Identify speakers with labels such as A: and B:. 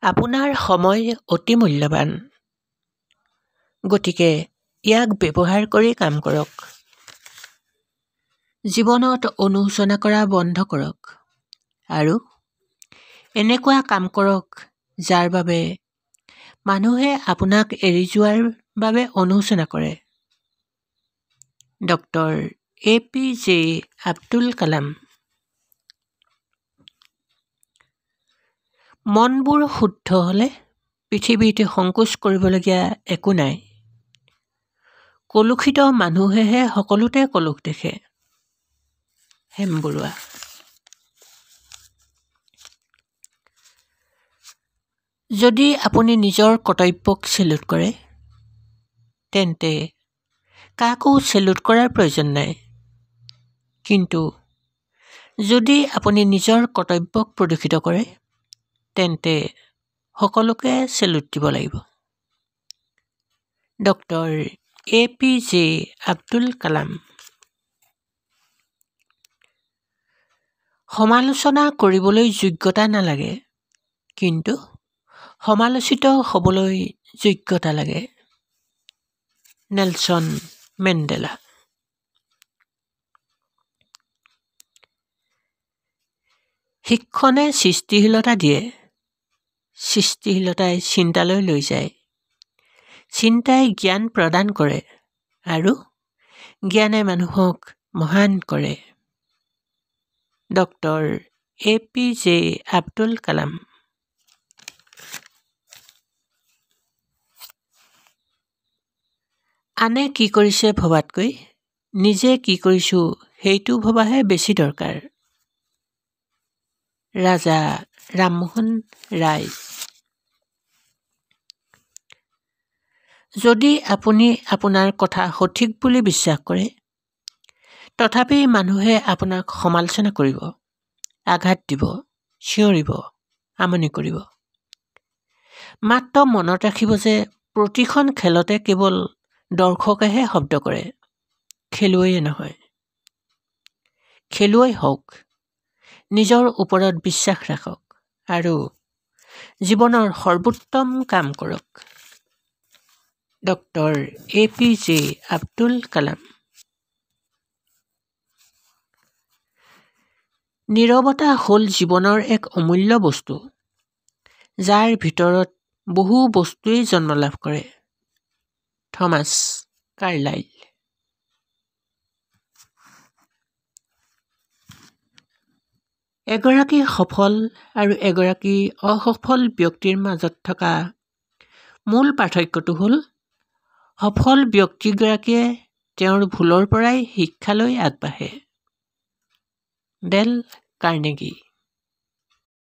A: আপোনাৰ সময় অতি মূল্যৱান, গতিকে ইয়াক ব্যৱহাৰ কৰি কাম কৰক। জীৱনত অনুশোচনা কৰা বন্ধ কৰক আৰু এনেকুৱা কাম কৰক যাৰ বাবে মানুহে আপোনাক এৰি যোৱাৰ বাবে অনুশোচনা কৰে। Doctor APJ Abdul Kalam. মনবোৰ শুদ্ধ হ'লে পৃথিৱীত সংকোচ কৰিবলগীয়া একো নাই। কলুষিত মানুহেহে সকলোতে কলুষ দেখে। হেম বৰুৱা। যদি আপুনি নিজৰ কৰ্তব্যক চেলুট কৰে, তেন্তে কাকো চেলুট কৰাৰ প্ৰয়োজন নাই। কিন্তু যদি আপুনি নিজৰ কৰ্তব্যক প্ৰদূষিত কৰে, তেন্তে সকলোকে চেলুট দিব লাগিব। Doctor APJ Abdul Kalam. সমালোচনা কৰিবলৈ যোগ্যতা নালাগে, কিন্তু সমালোচিত হ'বলৈ যোগ্যতা লাগে। Nelson Mandela. শিক্ষণে সৃষ্টিশীলতা দিয়ে, সৃষ্টিশীলতাই চিন্তালৈ লৈ যায়, চিন্তাই জ্ঞান প্ৰদান কৰে আৰু জ্ঞানে মানুহক মহান কৰে। Doctor APJ Abdul Kalam. আনে কি কৰিছে ভবাতকৈ নিজে কি কৰিছোঁ সেইটো ভবাহে বেছি দৰকাৰ। ৰাজা ৰামমোহন ৰায়। যদি আপুনি আপোনাৰ কথা সঠিক বুলি বিশ্বাস কৰে, তথাপি মানুহে আপোনাক সমালোচনা কৰিব, আঘাত দিব, চিঞৰিব, আমনি কৰিব। মাত্ৰ মনত ৰাখিব যে প্ৰতিখন খেলতে কেৱল দৰ্শকেহে শব্দ কৰে, খেলুৱৈয়ে নহয়। খেলুৱৈ হওক, নিজৰ ওপৰত বিশ্বাস ৰাখক আৰু জীৱনৰ সৰ্বোত্তম কাম কৰক। Doctor APJ Abdul Kalam. নীৰৱতা হ'ল জীৱনৰ এক অমূল্য বস্তু, যাৰ ভিতৰত বহু বস্তুৱেই জন্ম লাভ কৰে। Thomas Carlyle. এগৰাকী সফল আৰু এগৰাকী অসফল ব্যক্তিৰ মাজত থকা মূল পাৰ্থক্যটো হ'ল সফল ব্যক্তিগৰাকীয়ে তেওঁৰ ভুলৰ পৰাই শিক্ষা লৈ আগবাঢ়ে। Dale Carnegie.